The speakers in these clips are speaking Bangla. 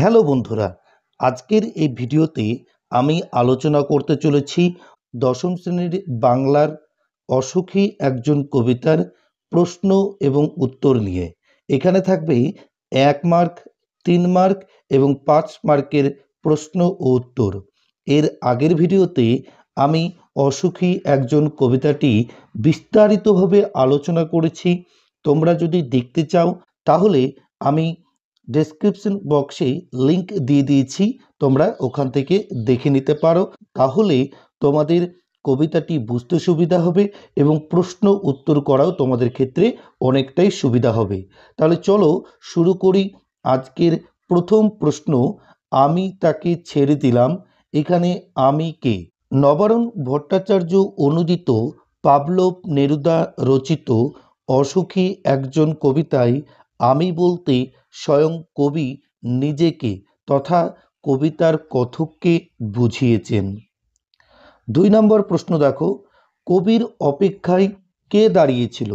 হ্যালো বন্ধুরা, আজকের এই ভিডিওতে আমি আলোচনা করতে চলেছি দশম শ্রেণীর বাংলার অসুখী একজন কবিতার প্রশ্ন এবং উত্তর নিয়ে। এখানে থাকবে 1 মার্ক, 3 মার্ক এবং 5 মার্কের প্রশ্ন ও উত্তর। এর আগের ভিডিওতে আমি অসুখী একজন কবিতাটি বিস্তারিতভাবে আলোচনা করেছি। তোমরা যদি দেখতে চাও তাহলে আমি ডেসক্রিপশন বক্সে লিংক দিয়ে দিয়েছি, তোমরা ওখান থেকে দেখে নিতে পারো। তাহলে তোমাদের কবিতাটি বুঝতে সুবিধা হবে এবং প্রশ্ন উত্তর করাও তোমাদের ক্ষেত্রে অনেকটাই সুবিধা হবে। তাহলে চলো শুরু করি। আজকের প্রথম প্রশ্ন, আমি তাকে ছেড়ে দিলাম। এখানে আমি কে? নবারুণ ভট্টাচার্য অনুদিত, পাভলভ নেরুদা রচিত অসুখী একজন কবিতায় আমি বলতে স্বয়ং কবি নিজেকে তথা কবিতার কথককে বুঝিয়েছেন। 2 নম্বর প্রশ্ন দেখো, কবির অপেক্ষায় কে দাঁড়িয়েছিল?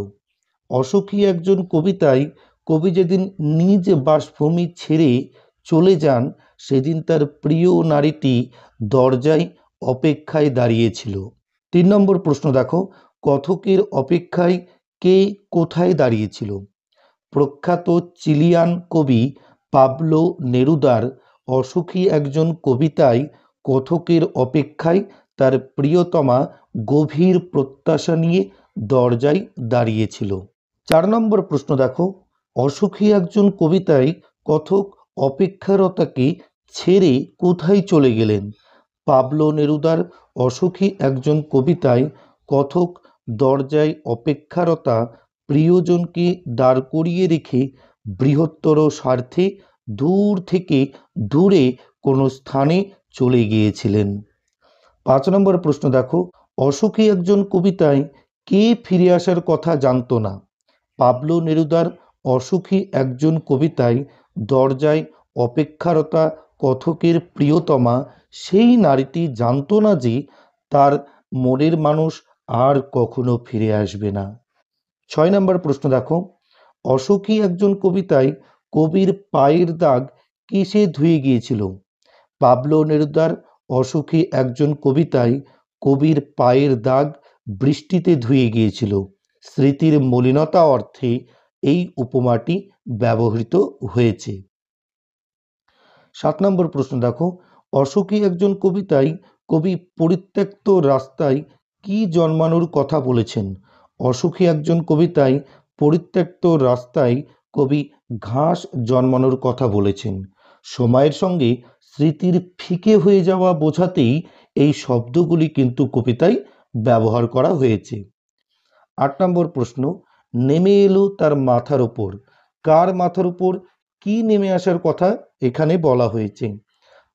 অসুখী একজন কবিতায় কবি যেদিন নিজ বাসভূমি ছেড়ে চলে যান সেদিন তার প্রিয় নারীটি দরজায় অপেক্ষায় দাঁড়িয়েছিল। 3 নম্বর প্রশ্ন দেখো, কথকের অপেক্ষায় কে কোথায় দাঁড়িয়েছিল? প্রখ্যাত চিলিয়ান কবি পাবলো নেরুদার অসুখী একজন কবিতায় কথকের অপেক্ষায় তার প্রিয়তমা গভীর প্রত্যাশা নিয়ে দরজায় দাঁড়িয়েছিল। 4 নম্বর প্রশ্ন দেখো, অসুখী একজন কবিতায় কথক অপেক্ষারতাকে ছেড়ে কোথায় চলে গেলেন? পাবলো নেরুদার অসুখী একজন কবিতায় কথক দরজায় অপেক্ষারতা প্রিয়জনকে দাঁড় করিয়ে রেখে বৃহত্তর স্বার্থে দূর থেকে দূরে কোনো স্থানে চলে গিয়েছিলেন। 5 নম্বর প্রশ্ন দেখো, অসুখী একজন কবিতায় কে ফিরে আসার কথা জানতো না? পাবলো নেরুদার অসুখী একজন কবিতায় দরজায় অপেক্ষারতা কথকের প্রিয়তমা সেই নারীটি জানতো না যে তার মনের মানুষ আর কখনো ফিরে আসবে না। 6 নম্বর প্রশ্ন দেখো, অসুখী একজন কবিতায় কবির পায়ের দাগ কিসে ধুয়ে গিয়েছিল? পাবলো নেরুদার অসুখী একজন কবিতায় কবির পায়ের দাগ বৃষ্টিতে ধুয়ে গিয়েছিল। স্মৃতির মলিনতা অর্থে এই উপমাটি ব্যবহৃত হয়েছে। 7 নম্বর প্রশ্ন দেখো, অসুখী একজন কবিতায় কবি পরিত্যক্ত রাস্তায় কি জন্মানোর কথা বলেছেন? অসুখী একজন কবিতায় পরিত্যক্ত রাস্তায় কবি ঘাস জন্মানোর কথা বলেছেন। সময়ের সঙ্গে স্মৃতির ফিকে হয়ে যাওয়া বোঝাতেই এই শব্দগুলি কিন্তু কবিতায় ব্যবহার করা হয়েছে। 8 নম্বর প্রশ্ন, নেমে এলো তার মাথার উপর। কার মাথার উপর কি নেমে আসার কথা এখানে বলা হয়েছে?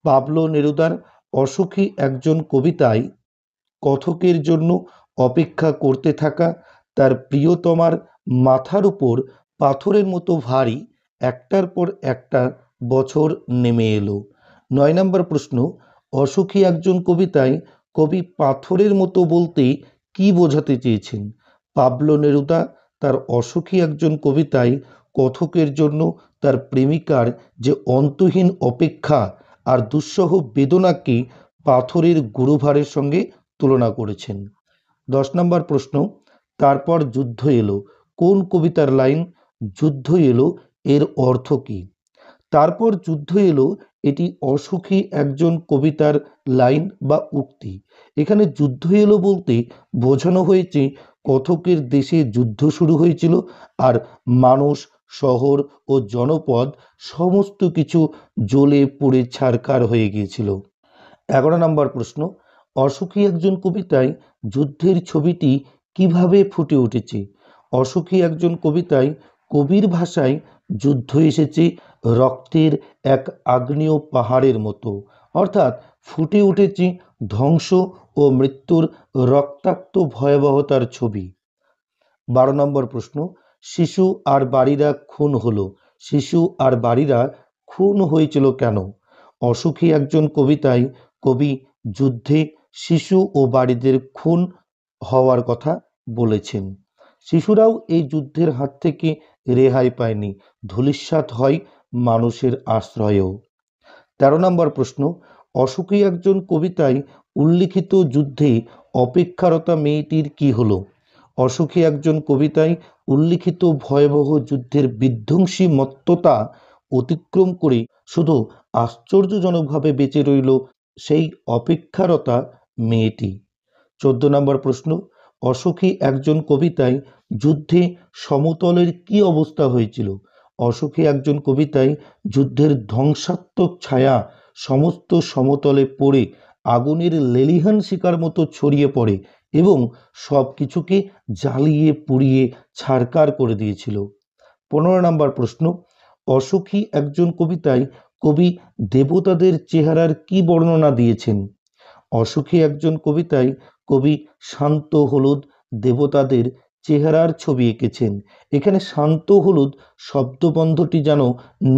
পাবলো নেরুদার অসুখী একজন কবিতায় কথকের জন্য অপেক্ষা করতে থাকা তার প্রিয়তমার মাথার উপর পাথরের মতো ভারী একটার পর একটা বছর নেমে এলো। 9 নম্বর প্রশ্ন, অসুখী একজন কবিতায় কবি পাথরের মতো বলতে কি বোঝাতে চেয়েছেন? পাবলো নেরুদা তার অসুখী একজন কবিতায় কথকের জন্য তার প্রেমিকার যে অন্তহীন অপেক্ষা আর দুঃসহ বেদনাকে পাথরের গুরুভারের সঙ্গে তুলনা করেছেন। 10 নম্বর প্রশ্ন, তারপর যুদ্ধ এলো কোন কবিতার লাইন? যুদ্ধ এলো এর অর্থ কী? তারপর যুদ্ধ এলো এটি অসুখী একজন কবিতার লাইন বা উক্তি। এখানে যুদ্ধ এলো বলতে বোঝানো হয়েছে কথকের দেশে যুদ্ধ শুরু হয়েছিল আর মানুষ, শহর ও জনপদ সমস্ত কিছু জ্বলে পুড়ে ছারখার হয়ে গিয়েছিল। 11 নম্বর প্রশ্ন, অসুখী একজন কবিতায় যুদ্ধের ছবিটি কিভাবে ফুটে উঠেছে? অসুখী একজন কবিতায় কবির ভাষায় যুদ্ধ এসেছে রক্তের এক আগ্নেয় পাহাড়ের মতো, অর্থাৎ ফুটে উঠেছে ধ্বংস ও মৃত্যুর রক্তাক্ত ভয়াবহতার ছবি। 12 নম্বর প্রশ্ন, শিশু আর বাড়িরা খুন হলো। শিশু আর বাড়িরা খুন হয়েছিল কেন? অসুখী একজন কবিতায় কবি যুদ্ধে শিশু ও বাড়িদের খুন হওয়ার কথা বলেছেন। শিশুরাও এই যুদ্ধের হাত থেকে রেহাই পায়নি, ধূলিসাৎ হয় মানুষের আশ্রয়েও। 13 নম্বর প্রশ্ন, অসুখী একজন কবিতায় উল্লিখিত যুদ্ধে অপেক্ষারতা মেয়েটির কি হলো? অসুখী একজন কবিতায় উল্লিখিত ভয়াবহ যুদ্ধের বিধ্বংসী মত্ততা অতিক্রম করে শুধু আশ্চর্যজনকভাবে বেঁচে রইল সেই অপেক্ষারতা মেয়েটি। 14 নম্বর প্রশ্ন, অসুখী একজন কবিতায় যুদ্ধে সমতলের কি অবস্থা হয়েছিল? অসুখী একজন কবিতায় যুদ্ধের ধ্বংসাত্মক ছায়া সমস্ত সমতলে পড়ে আগুনের লেলিহান শিকার মতো ছড়িয়ে পড়ে এবং সব কিছুকে জ্বালিয়ে পুড়িয়ে ছারকার করে দিয়েছিল। 15 নম্বর প্রশ্ন, অসুখী একজন কবিতায় কবি দেবতাদের চেহারার কি বর্ণনা দিয়েছেন? অসুখী একজন কবিতায় কবি শান্ত হলুদ দেবতাদের চেহারার ছবি এঁকেছেন। এখানে শান্ত হলুদ শব্দবন্ধটি যেন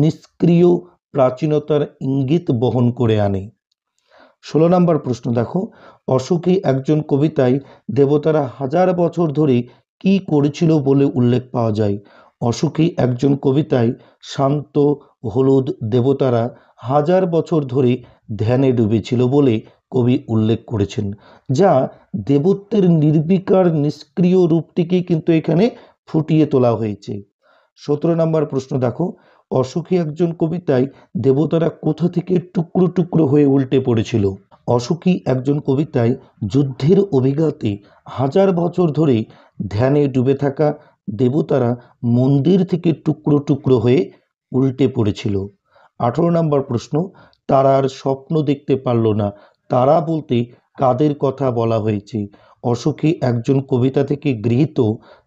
নিষ্ক্রিয় প্রাচীনতার ইঙ্গিত বহন করে আনে। 16 নম্বর প্রশ্ন দেখো, অসুখী একজন কবিতায় দেবতারা হাজার বছর ধরে কি করেছিল বলে উল্লেখ পাওয়া যায়? অসুখী একজন কবিতায় শান্ত হলুদ দেবতারা হাজার বছর ধরে ধ্যানে ডুবেছিল বলে কবি উল্লেখ করেছেন, যা দেবত্বের নির্বিকার নিষ্ক্রিয় রূপটিকে কিন্তু এখানে ফুটিয়ে তোলা হয়েছে। 17 নম্বর প্রশ্ন দেখো, অসুখী একজন কবিতায় দেবতারা কোথা থেকে টুকরো টুকরো হয়ে উল্টে পড়েছিল? অসুখী একজন কবিতায় যুদ্ধের অভিঘাতে হাজার বছর ধরে ধ্যানে ডুবে থাকা দেবতারা মন্দির থেকে টুকরো টুকরো হয়ে উল্টে পড়েছিল। 18 নম্বর প্রশ্ন, তারার স্বপ্ন দেখতে পারল না, তারা বলতে কাদের কথা বলা হয়েছে? অসুখী একজন কবিতা থেকে গৃহীত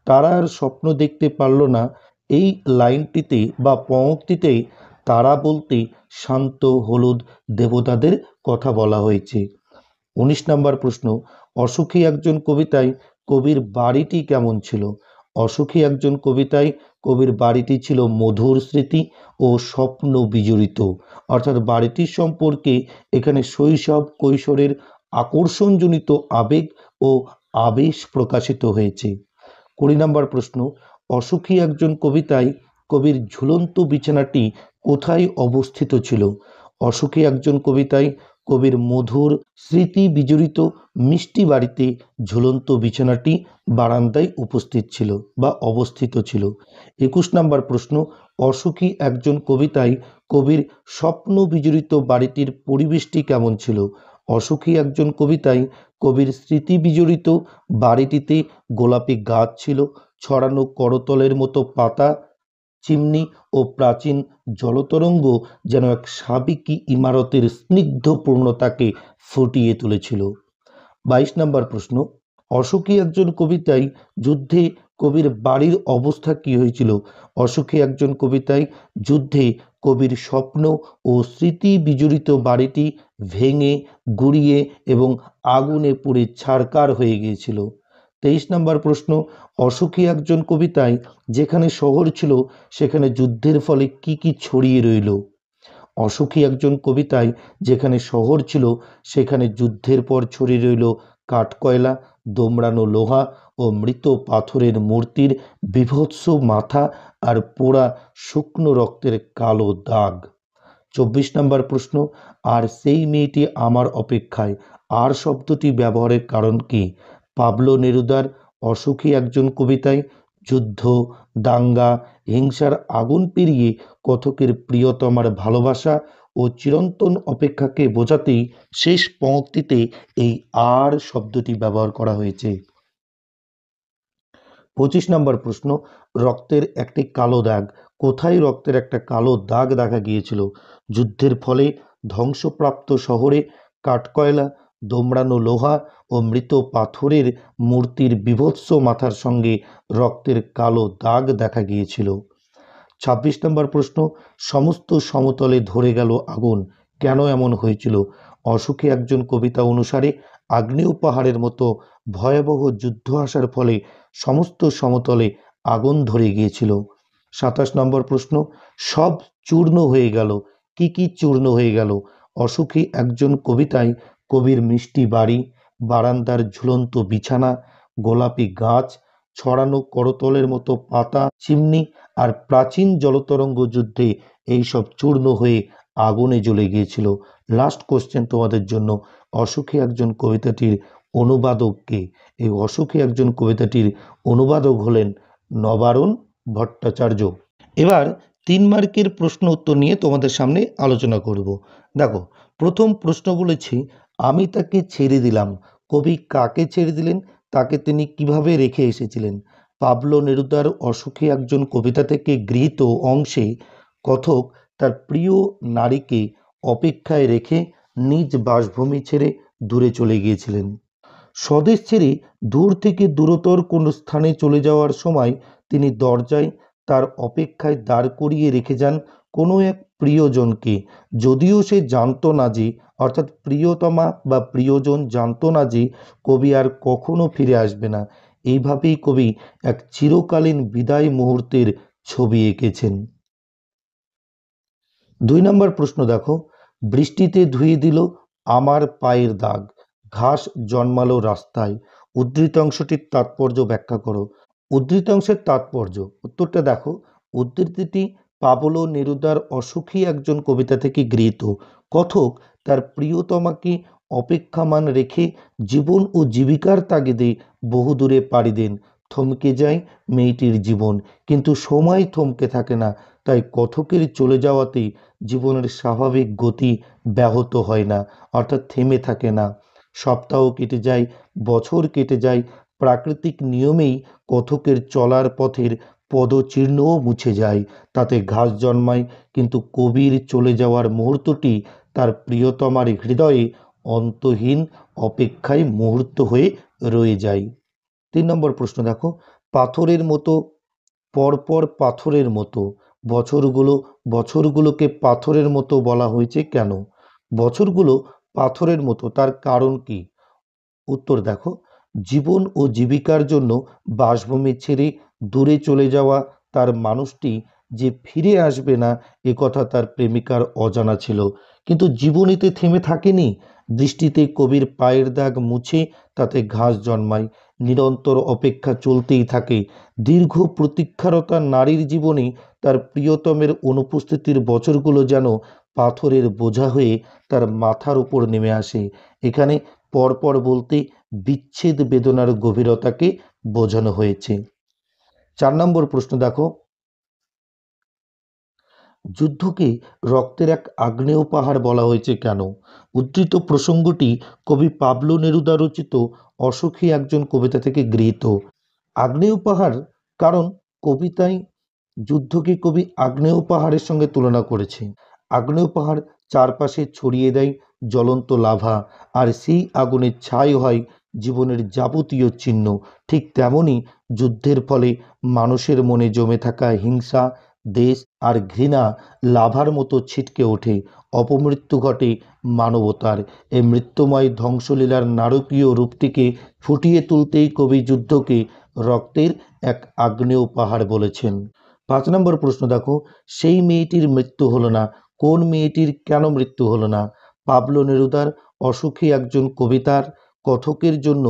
তারার স্বপ্ন দেখতে পারল না এই লাইনটিতে বা পংক্তিতে তারা বলতে শান্ত হলুদ দেবতাদের কথা বলা হয়েছে। 19 নম্বর প্রশ্ন, অসুখী একজন কবিতায় কবির বাড়িটি কেমন ছিল? অসুখী একজন কবিতায় কবির বাড়িটি ছিল মধুর স্মৃতি ও স্বপ্ন বিজড়িত, অর্থাৎ বাড়িটির সম্পর্কে এখানে শৈশব কৈশোরের আকর্ষণজনিত আবেগ ও আবেশ প্রকাশিত হয়েছে। 20 নম্বর প্রশ্ন, অসুখী একজন কবিতায় কবির ঝুলন্ত বিছানাটি কোথায় অবস্থিত ছিল? অসুখী একজন কবিতায় কবির মধুর স্মৃতি বিজড়িত মিষ্টি বাড়িতে ঝুলন্ত বিছানাটি বারান্দায় উপস্থিত ছিল বা অবস্থিত ছিল। 21 নম্বর প্রশ্ন, অসুখী একজন কবিতায় কবির স্বপ্ন বিজড়িত বাড়িটির পরিবেশটি কেমন ছিল? অসুখী একজন কবিতায় কবির স্মৃতি বিজড়িত বাড়িটিতে গোলাপি গাছ ছিল, ছড়ানো করতলের মতো পাতা, চিমনি ও প্রাচীন জলতরঙ্গ যেন এক সাবেকি ইমারতের স্নিগ্ধ পূর্ণতাকে ফুটিয়ে তুলেছিল। 22 নম্বর প্রশ্ন, অসুখী একজন কবিতায় যুদ্ধে কবির বাড়ির অবস্থা কি হয়েছিল? অসুখী একজন কবিতায় যুদ্ধে কবির স্বপ্ন ও স্মৃতি বিজড়িত বাড়িটি ভেঙে গুঁড়িয়ে এবং আগুনে পুড়ে ছারকার হয়ে গিয়েছিল। 23 নম্বর প্রশ্ন, অসুখী একজন কবিতায় যেখানে শহর ছিল সেখানে যুদ্ধের ফলে কি কি ছড়িয়ে রইল? অসুখী একজন কবিতায় যেখানে শহর ছিল সেখানে যুদ্ধের পর ছড়িয়ে রইল কাঠকয়লা, দোমড়ানো লোহা ও মৃত পাথরের মূর্তির বীভৎস মাথা আর পোড়া শুকনো রক্তের কালো দাগ। 24 নম্বর প্রশ্ন, আর সেই মেয়েটি আমার অপেক্ষায়, আর শব্দটি ব্যবহারের কারণ কি? পাবলো নেরুদার অসুখী একজন কবিতায় যুদ্ধ, দাঙ্গা, হিংসার আগুন পেরিয়ে কথকের প্রিয়তমার ভালোবাসা ও চিরন্তন অপেক্ষাকে বোঝাতেই শেষ পংক্তিতে এই আর শব্দটি ব্যবহার করা হয়েছে। 25 নম্বর প্রশ্ন, রক্তের একটি কালো দাগ, কোথায় রক্তের একটা কালো দাগ দেখা গিয়েছিল? যুদ্ধের ফলে ধ্বংসপ্রাপ্ত শহরে কাঠকয়লা, দোমড়ানো লোহা ও মৃত পাথরের মূর্তির বীভৎস মাথার সঙ্গে রক্তের কালো দাগ দেখা গিয়েছিল। 26 নম্বর প্রশ্ন, সমস্ত সমতলে ধরে গেল আগুন, কেন এমন হয়েছিল? অসুখী একজন কবিতা অনুসারে আগ্নেয় পাহাড়ের মতো ভয়াবহ যুদ্ধ আসার ফলে সমস্ত সমতলে আগুন ধরে গিয়েছিল। 27 নম্বর প্রশ্ন, সব চূর্ণ হয়ে গেল, কি কি চূর্ণ হয়ে গেল? অসুখী একজন কবিতায় কবির মিষ্টি বাড়ি, বারান্দার ঝুলন্ত বিছানা, গোলাপি গাছ, ছড়ানো করতলের মতো পাতা, চিমনি আর প্রাচীন জলতরঙ্গ যুদ্ধে এইসব চূর্ণ হয়ে আগুনে জ্বলে গিয়েছিল। লাস্ট কোশ্চেন তোমাদের জন্য, অসুখী একজন কবিতাটির অনুবাদক কে? এই অসুখী একজন কবিতাটির অনুবাদক হলেন নবারুণ ভট্টাচার্য। এবার 3 মার্কের প্রশ্ন উত্তর নিয়ে তোমাদের সামনে আলোচনা করব। দেখো, প্রথম প্রশ্ন বলেছি, আমি তাকে ছেড়ে দিলাম। কবি কাকে ছেড়ে দিলেন? তাকে তিনি কিভাবে রেখে এসেছিলেন? পাবলো নেরুদার অসুখী একজন কবিতা থেকে গৃহীত অংশে কথক তার প্রিয় নারীকে অপেক্ষায় রেখে নিজ বাসভূমি ছেড়ে দূরে চলে গিয়েছিলেন। স্বদেশ ছেড়ে দূর থেকে দূরতর কোনো স্থানে চলে যাওয়ার সময় তিনি দরজায় তার অপেক্ষায় দাঁড় করিয়ে রেখে যান কোনো এক প্রিয়জনকে, যদিও সে জানতো না যে, অর্থাৎ প্রিয়তমা বা প্রিয়জন জানতো না যে কবি আর কখনো ফিরে আসবে না। এইভাবেই কবি এক চিরকালীন বিদায় মুহূর্তের ছবি এঁকেছেন। 2 নম্বর প্রশ্ন দেখো, বৃষ্টিতে ধুয়ে দিল আমার পায়ের দাগ, ঘাস জন্মালো রাস্তায়। উদ্ধৃতাংশটির তাৎপর্য ব্যাখ্যা করো। উদ্ধৃতাংশের তাৎপর্য, উত্তরটা দেখো, উদ্ধৃতিটি পাবলো নেরুদার অসুখী একজন কবিতা থেকে গৃহীত। কথক তার প্রিয়তমাকে অপেক্ষামান রেখে জীবন ও জীবিকার তাগিদে বহুদূরে পাড়ি দেন। থমকে যায় মেয়েটির জীবন, কিন্তু সময় থমকে থাকে না। তাই কথকের চলে যাওয়াতে জীবনের স্বাভাবিক গতি ব্যাহত হয় না, অর্থাৎ থেমে থাকে না। সপ্তাহ কেটে যায়, বছর কেটে যায়, প্রাকৃতিক নিয়মেই কথকের চলার পথের পদচিহ্নও মুছে যায়, তাতে ঘাস জন্মায়, কিন্তু কবির চলে যাওয়ার মুহূর্তটি তার প্রিয়তমার হৃদয়ে অন্তহীন অপেক্ষায় মুহূর্ত হয়ে রয়ে যায়। 3 নম্বর প্রশ্ন দেখো, পাথরের মতো, পরপর পাথরের মতো, বছরগুলোকে পাথরের মতো বলা হয়েছে কেন? বছরগুলো পাথরের মতো, তার কারণ কি? উত্তর দেখো, জীবন ও জীবিকার জন্য বাসভূমি ছেড়ে দূরে চলে যাওয়া তার মানুষটি যে ফিরে আসবে না এ কথা তার প্রেমিকার অজানা ছিল, কিন্তু জীবনীতে থেমে থাকেনি। দৃষ্টিতে কবির পায়ের দাগ মুছে তাতে ঘাস জন্মায়, নিরন্তর অপেক্ষা চলতেই থাকে। দীর্ঘ প্রতীক্ষারতা নারীর জীবনে তার প্রিয়তমের অনুপস্থিতির বছরগুলো যেন পাথরের বোঝা হয়ে তার মাথার উপর নেমে আসে। এখানে পরপর বলতে বিচ্ছেদ বেদনার গভীরতাকে বোঝানো হয়েছে। 4 নম্বর প্রশ্ন দেখো, যুদ্ধকে রক্তের এক আগ্নেয় পাহাড় বলা হয়েছে কেন? উদ্ধৃত প্রসঙ্গটি কবি পাবলো নেরুদা রচিত অসুখী একজন কবিতা থেকে গৃহীত। আগ্নেয় পাহাড় কারণ কবিতায় যুদ্ধকে কবি আগ্নেয় পাহাড়ের সঙ্গে তুলনা করেছে। আগ্নেয় পাহাড় চারপাশে ছড়িয়ে দেয় জ্বলন্ত লাভা, আর সেই আগুনের ছাই হয় জীবনের যাবতীয় চিহ্ন। ঠিক তেমনই যুদ্ধের ফলে মানুষের মনে জমে থাকা হিংসা, দেশ আর ঘৃণা লাভার মতো ছিটকে ওঠে। অপমৃত্যু ঘটে মানবতার। এই মৃত্যুময় ধ্বংসলীলার নারকীয় রূপটিকে ফুটিয়ে তুলতেই কবি যুদ্ধকে রক্তের এক আগ্নেয় পাহাড় বলেছেন। 5 নম্বর প্রশ্ন দেখো, সেই মেয়েটির মৃত্যু হলো না, কোন মেয়েটির কেন মৃত্যু হলো না? পাবলো নেরুদার অসুখী একজন কবিতার কথকের জন্য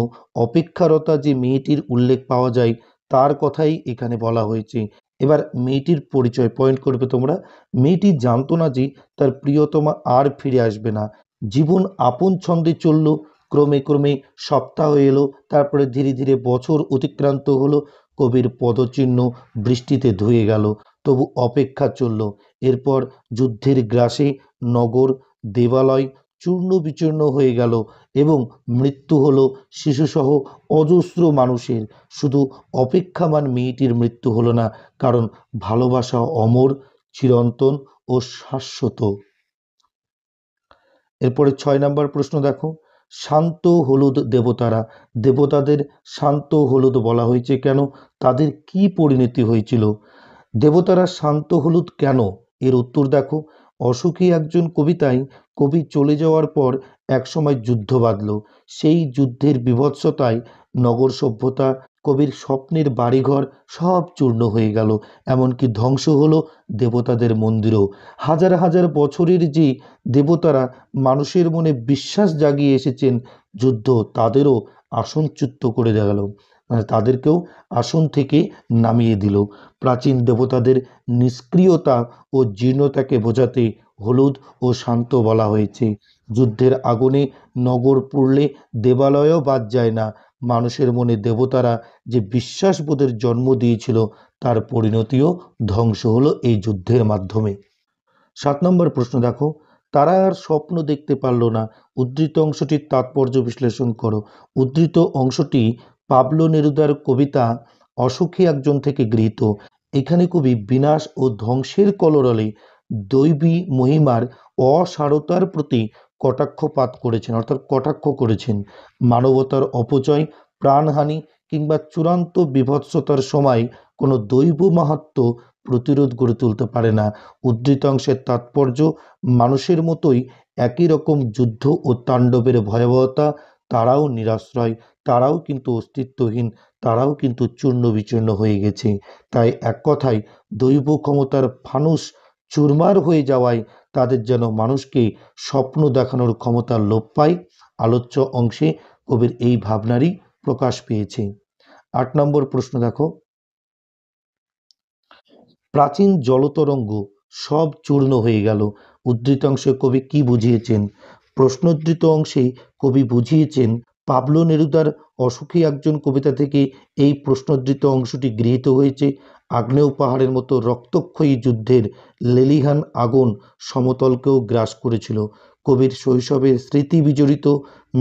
অপেক্ষারতা যে মেয়েটির উল্লেখ পাওয়া যায় তার কথাই এখানে বলা হয়েছে। এবার মেয়েটির পরিচয় পয়েন্ট করবে তোমরা। মেয়েটি জানতো না যে তার প্রিয়তমা আর ফিরে আসবে না। জীবন আপন ছন্দে চলল, ক্রমে ক্রমে সপ্তাহ এলো, তারপরে ধীরে ধীরে বছর অতিক্রান্ত হলো, কবির পদচিহ্ন বৃষ্টিতে ধুয়ে গেল, তবু অপেক্ষা চলল। এরপর যুদ্ধের গ্রাসে নগর, দেবালয় চূর্ণ বিচূর্ণ হয়ে গেল এবং মৃত্যু হলো শিশুসহ অজস্র মানুষের। শুধু অপেক্ষামান মেয়েটির মৃত্যু হলো না, কারণ ভালোবাসা অমর, চিরন্তন ও শাশ্বত। এরপরে 6 নম্বর প্রশ্ন দেখো, শান্ত হলুদ দেবতারা, দেবতাদের শান্ত হলুদ বলা হয়েছে কেন? তাদের কি পরিণতি হয়েছিল? দেবতারা শান্ত হলুদ কেন? এর উত্তর দেখো, অসুখী একজন কবিতায় কবি চলে যাওয়ার পর একসময় যুদ্ধ বাঁধল। সেই যুদ্ধের বীভৎসতায় নগর সভ্যতা, কবির স্বপ্নের বাড়িঘর সব চূর্ণ হয়ে গেল, এমনকি ধ্বংস হলো দেবতাদের মন্দিরও। হাজার হাজার বছরের যে দেবতারা মানুষের মনে বিশ্বাস জাগিয়ে এসেছেন, যুদ্ধ তাদেরও আসনচ্যুত করে গেল, মানে তাদেরকেও আসন থেকে নামিয়ে দিল। প্রাচীন দেবতাদের নিষ্ক্রিয়তা ও জীর্ণতাকে বোঝাতে হলুদ ও শান্ত বলা হয়েছে। যুদ্ধের আগুনে নগর পুড়লে দেবালয়ও বাদ যায় না। মানুষের মনে দেবতারা যে বিশ্বাসবোধের জন্ম দিয়েছিল তার পরিণতিও ধ্বংস হলো এই যুদ্ধের মাধ্যমে। 7 নম্বর প্রশ্ন দেখো, তারা আর স্বপ্ন দেখতে পারল না। উদ্ধৃত অংশটির তাৎপর্য বিশ্লেষণ করো। উদ্ধৃত অংশটি পাবলো নেরুদার কবিতা অসুখী একজন থেকে গৃহীত। এখানে কবি বিনাশ ও ধ্বংসের কলরলে দৈবী মহিমার অসারতার প্রতি কটাক্ষপাত করেছেন, অর্থাৎ কটাক্ষ করেছেন। মানবতার অপচয়, প্রাণহানি কিংবা চূড়ান্ত বিভৎসতার সময় কোনো দৈব মাহাত্ম্য প্রতিরোধ গড়ে তুলতে পারে না। উদ্ধৃতাংশের তাৎপর্য, মানুষের মতোই একই রকম যুদ্ধ ও তাণ্ডবের ভয়াবহতা, তারাও নিরাশ্রয়, তারাও কিন্তু অস্তিত্বহীন, তারাও কিন্তু চূর্ণ বিচূর্ণ হয়ে গেছে। তাই এক কথায় দৈব ক্ষমতার ফানুস চুরমার হয়ে যাওয়ায় তাদের যেন মানুষকে স্বপ্ন দেখানোর ক্ষমতার লোপ পায়। আলোচ্য অংশে কবির এই ভাবনারই প্রকাশ পেয়েছে। 8 নম্বর প্রশ্ন দেখো, প্রাচীন জলতরঙ্গ সব চূর্ণ হয়ে গেল। উদ্ধৃতাংশে কবি কি বুঝিয়েছেন? প্রশ্নোদ্ধৃত অংশে কবি বুঝিয়েছেন পাবলো নেরুদার অসুখী একজন কবিতা থেকে এই প্রশ্নোদ্ধৃত অংশটি গৃহীত হয়েছে। আগ্নেয় পাহাড়ের মতো রক্তক্ষয়ী যুদ্ধের লেলিহান আগুন সমতলকেও গ্রাস করেছিল। কবির শৈশবের স্মৃতি বিজড়িত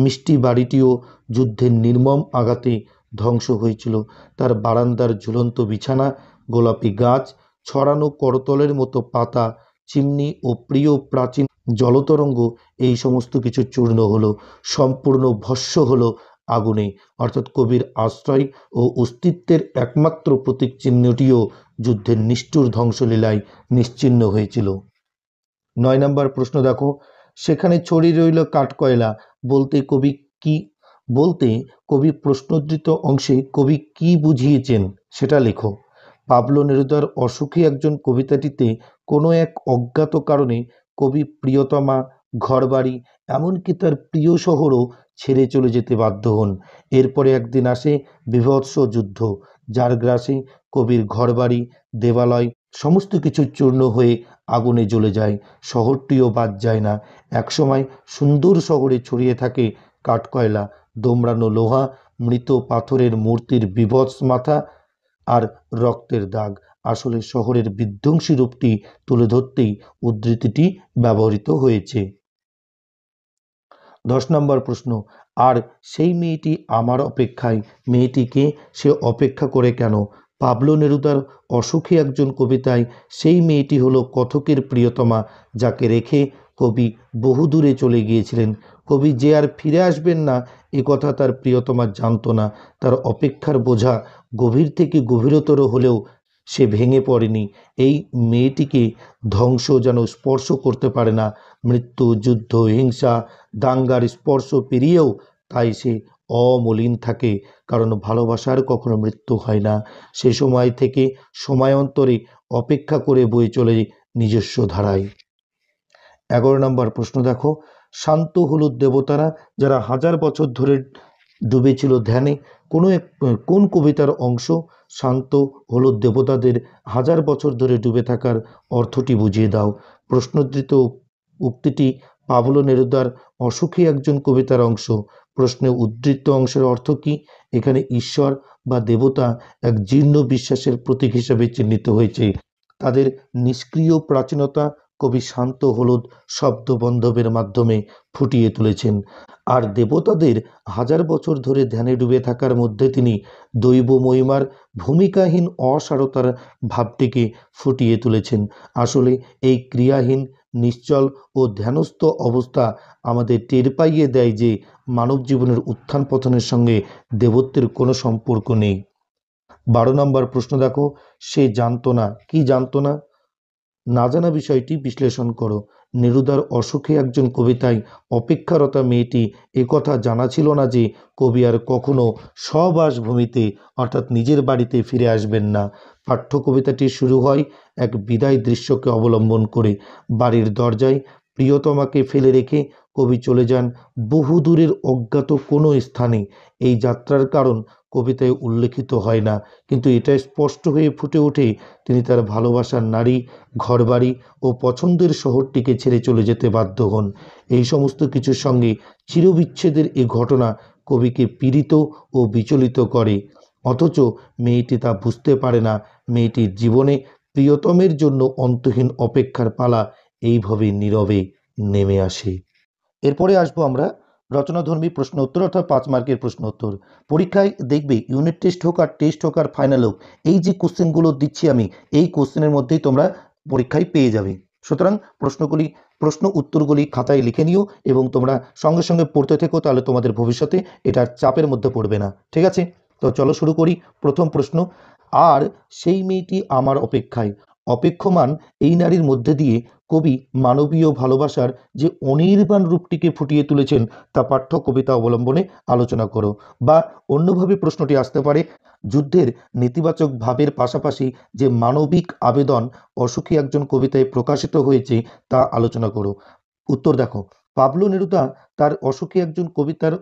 মিষ্টি বাড়িটিও যুদ্ধের নির্মম আঘাতে ধ্বংস হয়েছিল। তার বারান্দার ঝুলন্ত বিছানা, গোলাপি গাছ, ছড়ানো করতলের মতো পাতা, চিমনি ও প্রিয় প্রাচীন জলতরঙ্গ, এই সমস্ত কিছু চূর্ণ হলো, সম্পূর্ণ ভস্য হলো আগুনে। অর্থাৎ কবির আশ্রয় ও অস্তিত্বের একমাত্র প্রতীক চিহ্নটিও যুদ্ধের নিষ্ঠুর ধ্বংসলীলায় নিশ্চিহ্ন হয়েছিল। 9 নম্বর প্রশ্ন দেখো, সেখানে ছড়িয়ে রইল কাঠকয়লা বলতে কবি প্রশ্নোদ্ধৃত অংশে কবি কি বুঝিয়েছেন সেটা লেখো। পাবলো নেরুদার অসুখী একজন কবিতাটিতে কোনো এক অজ্ঞাত কারণে কবি প্রিয়তমা, ঘরবাড়ি, এমনকি তার প্রিয় শহরও ছেড়ে চলে যেতে বাধ্য হন। এরপরে একদিন আসে বীভৎস যুদ্ধ, যার গ্রাসে কবির ঘরবাড়ি, দেবালয় সমস্ত কিছু চূর্ণ হয়ে আগুনে জ্বলে যায়। শহরটিও বাদ যায় না। একসময় সুন্দর শহরে ছড়িয়ে থাকে কাঠকয়লা, দোমড়ানো লোহা, মৃত পাথরের মূর্তির বীভৎস মাথা আর রক্তের দাগ। আসলে শহরের বিধ্বংসী রূপটি তুলে ধরতেই উদ্ধৃতিটি ব্যবহৃত হয়েছে। 10 নম্বর প্রশ্ন, আর সেই মেয়েটি আমার অপেক্ষায়, মেয়েটিকে সে অপেক্ষা করে কেন? পাবলো নেরুদার অসুখী একজন কবিতায় সেই মেয়েটি হলো কথকের প্রিয়তমা, যাকে রেখে কবি বহুদূরে চলে গিয়েছিলেন। কবি যে আর ফিরে আসবেন না এ কথা তার প্রিয়তমা জানতো না। তার অপেক্ষার বোঝা গভীর থেকে গভীরতর হলেও সে ভেঙে পড়েনি। এই মেয়েটিকে ধ্বংস যেন স্পর্শ করতে পারে না। মৃত্যু, যুদ্ধ, হিংসা, দাঙ্গার স্পর্শ পেরিয়েও তাই সে অমলিন থাকে, কারণ ভালোবাসার কখনো মৃত্যু হয় না। সে সময় থেকে সময়ান্তরে অপেক্ষা করে বয়ে চলে নিজস্ব ধারায়। 11 নম্বর প্রশ্ন দেখো, শান্ত হলুদ দেবতারা যারা হাজার বছর ধরে ডুবেছিল ধ্যানে, কোন কবিতার অংশ শান্ত হলুদ দেবতাদের হাজার বছর ধরে ডুবে থাকার অর্থটি বুঝিয়ে দাও। প্রশ্নোদ্ধৃত উক্তিটি পাবলো নেরুদার অসুখী একজন কবিতার অংশ। প্রশ্নে উদ্ধৃত অংশের অর্থ কি? এখানে ঈশ্বর বা দেবতা এক জীর্ণ বিশ্বাসের প্রতীক হিসেবে চিহ্নিত হয়েছে। তাদের নিষ্ক্রিয় প্রাচীনতা কবি শান্ত হলুদ শব্দবন্ধবের মাধ্যমে ফুটিয়ে তুলেছেন। আর দেবতাদের হাজার বছর ধরে ধ্যানে ডুবে থাকার মধ্যে তিনি দৈব মহিমার ভূমিকাহীন অসারতার ভাবটিকে ফুটিয়ে তুলেছেন। আসলে এই ক্রিয়াহীন, নিশ্চল ও ধ্যানস্থ অবস্থা আমাদের টের পাইয়ে দেয় যে মানব জীবনের উত্থান পতনের সঙ্গে দেবত্বের কোনো সম্পর্ক নেই। 12 নম্বর প্রশ্ন দেখো, সে জানতো না, কি জানতো না? না জানা বিষয়টি বিশ্লেষণ করো। নেরুদার অসুখী একজন কবিতায় অপেক্ষারতা মেয়েটি একথা জানা ছিল না যে কবি আর কখনো স্ববাসভূমিতে অর্থাৎ নিজের বাড়িতে ফিরে আসবেন না। পাঠ্য কবিতাটি শুরু হয় এক বিদায় দৃশ্যকে অবলম্বন করে। বাড়ির দরজায় প্রিয়তমাকে ফেলে রেখে কবি চলে যান বহুদূরের অজ্ঞাত কোনো স্থানে। এই যাত্রার কারণ কবিতায় উল্লেখিত হয় না, কিন্তু এটা স্পষ্ট হয়ে ফুটে ওঠে তিনি তার ভালোবাসার নারী, ঘরবাড়ি ও পছন্দের শহরটিকে ছেড়ে চলে যেতে বাধ্য হন। এই সমস্ত কিছুর সঙ্গে চিরবিচ্ছেদের এই ঘটনা কবিকে পীড়িত ও বিচলিত করে, অথচ মেয়েটি তা বুঝতে পারে না। মেয়েটির জীবনে প্রিয়তমের জন্য অন্তহীন অপেক্ষার পালা এইভাবে নীরবে নেমে আসে। এরপরে আসবো আমরা রচনাধর্মী প্রশ্ন উত্তর, অর্থাৎ 5 মার্কের প্রশ্ন উত্তর। পরীক্ষায় দেখবে ইউনিট টেস্ট হোক আর টেস্ট হোক আর ফাইনাল হোক, এই যে কোশ্চেনগুলো দিচ্ছি আমি, এই কোশ্চেনের মধ্যেই তোমরা পরীক্ষায় পেয়ে যাবে। সুতরাং প্রশ্ন উত্তরগুলি খাতায় লিখে নিও এবং তোমরা সঙ্গে সঙ্গে পড়তে থেকো, তাহলে তোমাদের ভবিষ্যতে এটার চাপের মধ্যে পড়বে না। ঠিক আছে, তো চলো শুরু করি। প্রথম প্রশ্ন, আর সেই মেয়েটি আমার অপেক্ষায়। অপেক্ষমান এই নারীর মধ্যে দিয়ে কবি মানবীয় ভালোবাসার যে অনির্বাণ রূপটিকে ফুটিয়ে তুলেছেন তা পাঠ্য কবিতা অবলম্বনে আলোচনা করো। বা অন্যভাবে প্রশ্নটি আসতে পারে, যুদ্ধের নেতিবাচক ভাবের পাশাপাশি যে মানবিক আবেদন অসুখী একজন কবিতায় প্রকাশিত হয়েছে তা আলোচনা করো। উত্তর দেখো, পাবলো নেরুদা তার অসুখী একজন কবিতার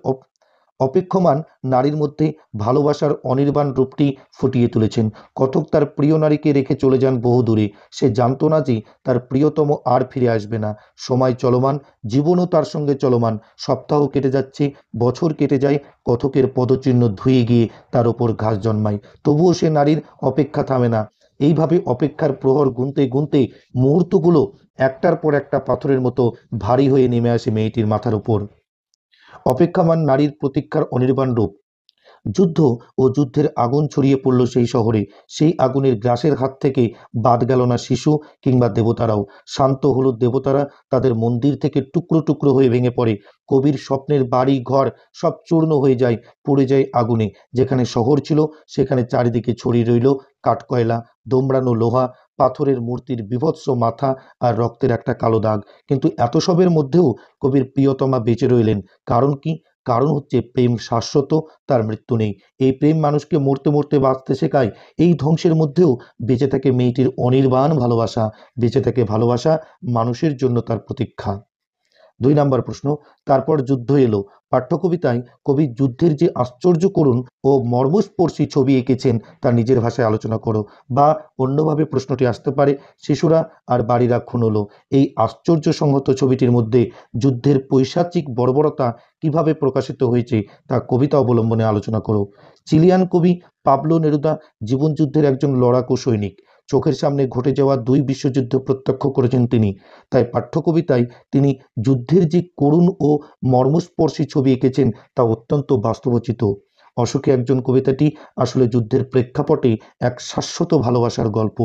অপেক্ষমান নারীর মধ্যে ভালোবাসার অনির্বাণ রূপটি ফুটিয়ে তুলেছেন। কথক তার প্রিয় নারীকে রেখে চলে যান বহু দূরে। সে জানতো না যে তার প্রিয়তম আর ফিরে আসবে না। সময় চলমান, জীবনও তার সঙ্গে চলমান। সপ্তাহ কেটে যাচ্ছে, বছর কেটে যায়, কথকের পদচিহ্ন ধুয়ে গিয়ে তার ওপর ঘাস জন্মায়, তবুও সে নারীর অপেক্ষা থামে না। এইভাবে অপেক্ষার প্রহর গুনতে গুনতে মুহূর্তগুলো একটার পর একটা পাথরের মতো ভারী হয়ে নেমে আসে মেয়েটির মাথার উপর। অপেক্ষামান নারীর প্রতীক্ষার অনির্বাণ রূপ। যুদ্ধ ও যুদ্ধের আগুন ছড়িয়ে পড়ল সেই শহরে। সেই আগুনের গ্রাসের হাত থেকে বাদ গেল না শিশু কিংবা দেবতারাও। শান্ত হলো দেবতারা, তাদের মন্দির থেকে টুকরো টুকরো হয়ে ভেঙে পড়ে। কবির স্বপ্নের বাড়ি ঘর সব চূর্ণ হয়ে যায়, পড়ে যায় আগুনে। যেখানে শহর ছিল সেখানে চারিদিকে ছড়িয়ে রইল কাঠকয়লা, দোমড়ানো লোহা, পাথরের মূর্তির বীভৎস মাথা আর রক্তের একটা কালো দাগ। কিন্তু এত সবের মধ্যেও কবির প্রিয়তমা বেঁচে রইলেন। কারণ কি? কারণ হচ্ছে প্রেম শাশ্বত, তার মৃত্যু নেই। এই প্রেম মানুষকে মরতে মরতে বাঁচতে শেখায়। এই ধ্বংসের মধ্যেও বেঁচে থাকে মেয়েটির অনির্বাণ ভালোবাসা, বেঁচে থাকে ভালোবাসা, মানুষের জন্য তার প্রতীক্ষা। 2 নম্বর প্রশ্ন, তারপর যুদ্ধ এলো। পাঠ্যকবিতায় কবি যুদ্ধের যে আশ্চর্য করুণ ও মর্মস্পর্শী ছবি এঁকেছেন তা নিজের ভাষায় আলোচনা করো। বা অন্যভাবে প্রশ্নটি আসতে পারে, শিশুরা আর বাড়িরা খুন হলো। এই আশ্চর্য সংহত ছবিটির মধ্যে যুদ্ধের পৈশাচিক বর্বরতা কিভাবে প্রকাশিত হয়েছে তা কবিতা অবলম্বনে আলোচনা করো। চিলিয়ান কবি পাবলো নেরুদা জীবনযুদ্ধের একজন লড়াকু সৈনিক। চোখের সামনে ঘটে যাওয়া 2 বিশ্বযুদ্ধ প্রত্যক্ষ করেছেন তিনি। তাই পাঠ্যকবিতায় তিনি যুদ্ধের যে করুণ ও মর্মস্পর্শী ছবি এঁকেছেন তা অত্যন্ত বাস্তবোচিত। অসুখী একজন কবিতাটি আসলে যুদ্ধের প্রেক্ষাপটে এক শাশ্বত ভালোবাসার গল্প।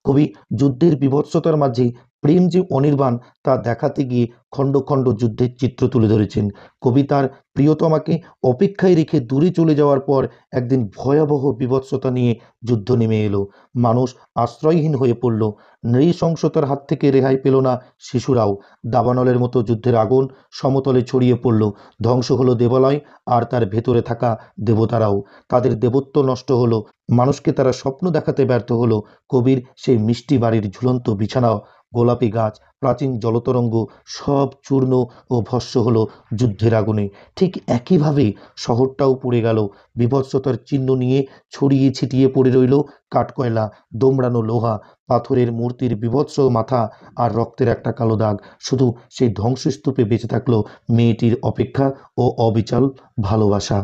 কবি যুদ্ধের বীভৎসতার মাঝে প্রেম যে অনির্বাণ তা দেখাতে গিয়ে খণ্ড খণ্ড যুদ্ধের চিত্র তুলে ধরেছেন। কবি তার প্রিয়তমাকে অপেক্ষায় রেখে দূরে চলে যাওয়ার পর একদিন ভয়াবহ বীভৎসতা নিয়ে যুদ্ধ নেমে এলো। মানুষ আশ্রয়হীন হয়ে পড়ল। নৃশংসতার হাত থেকে রেহাই পেল না শিশুরাও। দাবানলের মতো যুদ্ধের আগুন সমতলে ছড়িয়ে পড়ল। ধ্বংস হলো দেবালয় আর তার ভেতরে থাকা দেবতারাও। তাদের দেবত্ব নষ্ট হলো। মানুষকে তারা স্বপ্ন দেখাতে ব্যর্থ হলো। কবির সেই মিষ্টি বাড়ির ঝুলন্ত বিছানা, গোলাপি গাছ, প্রাচীন জলতরঙ্গ সব চূর্ণ ও ভস্ম হলো যুদ্ধের আগুনে। ঠিক একইভাবে শহরটাও পুড়ে গেল। বীভৎসতার চিহ্ন নিয়ে ছড়িয়ে ছিটিয়ে পড়ে রইল কাঠকয়লা, দোমড়ানো লোহা, পাথরের মূর্তির বীভৎস মাথা আর রক্তের একটা কালো দাগ। শুধু সেই ধ্বংসস্তূপে বেঁচে থাকলো মেয়েটির অপেক্ষা ও অবিচল ভালোবাসা।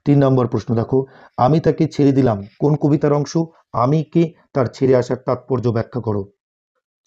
3 নম্বর প্রশ্ন দেখো, আমি তাকে ছেড়ে দিলাম কোন কবিতার অংশ? আমি কে, তার ছেড়ে আসার তাৎপর্য ব্যাখ্যা করো।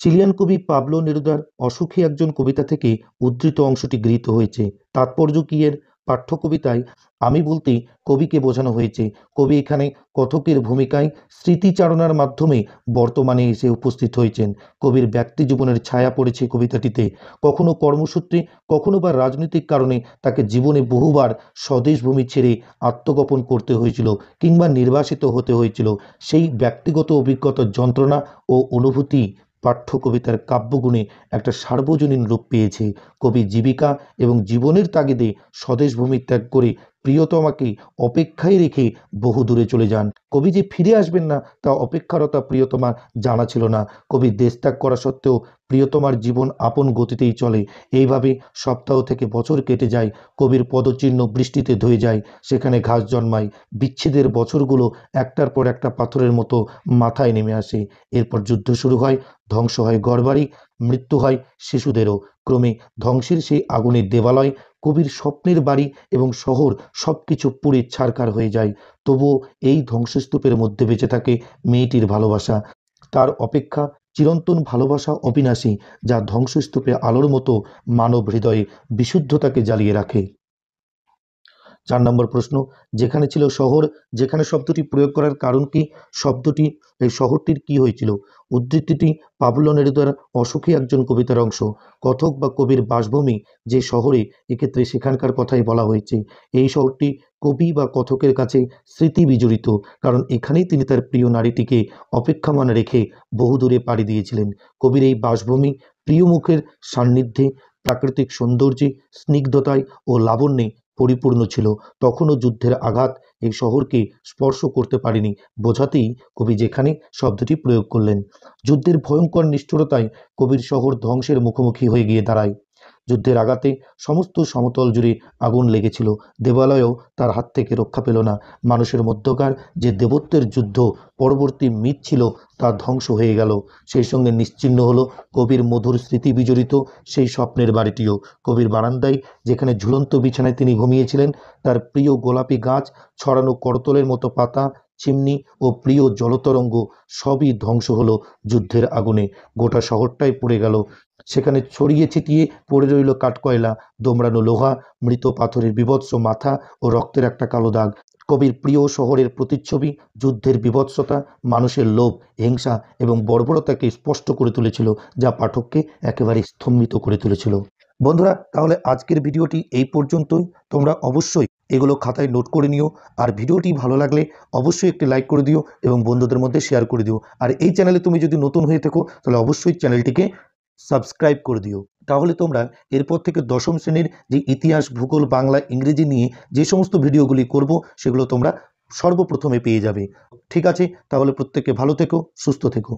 চিলিয়ান কবি পাবলো নেরুদার অসুখী একজন কবিতা থেকে উদ্ধৃত অংশটি গৃহীত হয়েছে। তাৎপর্য কি এর? পাঠ্য কবিতায় আমি বলতে কবিকে বোঝানো হয়েছে। কবি এখানে কথকের ভূমিকায় স্মৃতিচারণার মাধ্যমে বর্তমানে এসে উপস্থিত হয়েছেন। কবির ব্যক্তি জীবনের ছায়া পড়েছে কবিতাটিতে। কখনো কর্মসূত্রে, কখনো বা রাজনৈতিক কারণে তাকে জীবনে বহুবার স্বদেশ ভূমি ছেড়ে আত্মগোপন করতে হয়েছিল কিংবা নির্বাসিত হতে হয়েছিল। সেই ব্যক্তিগত অভিজ্ঞতার যন্ত্রণা ও অনুভূতি পাঠ্য কবিতার কাব্যগুণে একটা সার্বজনীন রূপ পেয়েছে। কবি জীবিকা এবং জীবনের তাগিদে স্বদেশ ভূমি ত্যাগ করে প্রিয়তমাকে অপেক্ষায় রেখে বহু দূরে চলে যান। কবি যে ফিরে আসবেন না তা অপেক্ষারতা প্রিয়তমা জানা ছিল না। কবি দেশ ত্যাগ করা সত্ত্বেও প্রিয়তমার জীবন আপন গতিতেই চলে। এইভাবে সপ্তাহ থেকে বছর কেটে যায়, কবির পদচিহ্ন বৃষ্টিতে ধুয়ে যায়, সেখানে ঘাস জন্মায়, বিচ্ছেদের বছরগুলো একটার পর একটা পাথরের মতো মাথায় নেমে আসে। এরপর যুদ্ধ শুরু হয়, ধ্বংস হয় ঘরবাড়ি, মৃত্যু হয় শিশুদেরও। ক্রমে ধ্বংসের সেই আগুনের দেবালয়, কবির স্বপ্নের বাড়ি এবং শহর সব কিছু পুড়ে ছারখার হয়ে যায়। তবুও এই ধ্বংসস্তূপের মধ্যে বেঁচে থাকে মেয়েটির ভালোবাসা। তার অপেক্ষা চিরন্তন ভালোবাসা অবিনাশী, যা ধ্বংসস্তূপে আলোর মতো মানব হৃদয়ে বিশুদ্ধতাকে জ্বালিয়ে রাখে। ৪ নম্বর প্রশ্ন, যেখানে ছিল শহর, যেখানে শব্দটি প্রয়োগ করার কারণ কি? শব্দটি এই শহরটির কি হয়েছিল? উদ্ধৃতিটি পাবলো নেরুদার অসুখী একজন কবিতার অংশ। কথক বা কবির বাসভূমি যে শহরে, এক্ষেত্রে সেখানকার কথাই বলা হয়েছে। এই শহরটি কবি বা কথকের কাছে স্মৃতি বিজড়িত, কারণ এখানেই তিনি তার প্রিয় নারীটিকে অপেক্ষমান রেখে বহুদূরে পাড়ি দিয়েছিলেন। কবির এই বাসভূমি প্রিয় মুখের সান্নিধ্যে, প্রাকৃতিক সৌন্দর্যে, স্নিগ্ধতায় ও লাবণ্যে পরিপূর্ণ ছিল। তখনও যুদ্ধের আঘাত এই শহরকে স্পর্শ করতে পারেনি, বোঝাতেই কবি যেখানে শব্দটি প্রয়োগ করলেন। যুদ্ধের ভয়ঙ্কর নিষ্ঠুরতায় কবির শহর ধ্বংসের মুখোমুখি হয়ে গিয়ে দাঁড়ায়। যুদ্ধের আঘাতে সমস্ত সমতল জুড়ে আগুন লেগেছিল, দেবালয়ও তার হাত থেকে রক্ষা পেল না। মানুষের মধ্যকার যে দেবত্বের যুদ্ধ পরবর্তী মিথ ছিল, তা ধ্বংস হয়ে গেল। সেই সঙ্গে নিশ্চিহ্ন হলো কবির মধুর স্মৃতি বিজড়িত সেই স্বপ্নের বাড়িটিও। কবির বারান্দায়, যেখানে ঝুলন্ত বিছানায় তিনি ঘুমিয়েছিলেন, তার প্রিয় গোলাপি গাছ, ছড়ানো করতলের মতো পাতা, চিমনি ও প্রিয় জলতরঙ্গ সবই ধ্বংস হলো যুদ্ধের আগুনে। গোটা শহরটাই পুড়ে গেল। সেখানে ছড়িয়ে ছিটিয়ে পড়ে রইল কাঠকয়লা, দোমড়ানো লোহা, মৃত পাথরের বীভৎস মাথা ও রক্তের একটা কালো দাগ। কবির প্রিয় শহরের প্রতিচ্ছবি যুদ্ধের বীভৎসতা, মানুষের লোভ, হিংসা এবং বর্বরতাকে স্পষ্ট করে তুলেছিল, যা পাঠককে একেবারে স্তম্ভিত করে তুলেছিল। বন্ধুরা, তাহলে আজকের ভিডিওটি এই পর্যন্তই। তোমরা অবশ্যই এগুলো খাতায় নোট করে নিও, আর ভিডিওটি ভালো লাগলে অবশ্যই একটি লাইক করে দিও এবং বন্ধুদের মধ্যে শেয়ার করে দিও। আর এই চ্যানেলে তুমি যদি নতুন হয়ে থাকো, তাহলে অবশ্যই চ্যানেলটিকে সাবস্ক্রাইব করে দিও। তাহলে তোমরা এরপর থেকে দশম শ্রেণীর যে ইতিহাস, ভূগোল, বাংলা, ইংরেজি নিয়ে যে সমস্ত ভিডিওগুলি করব, সেগুলো তোমরা সর্বপ্রথমে পেয়ে যাবে। ঠিক আছে, তাহলে প্রত্যেকে ভালো থেকো, সুস্থ থেকো।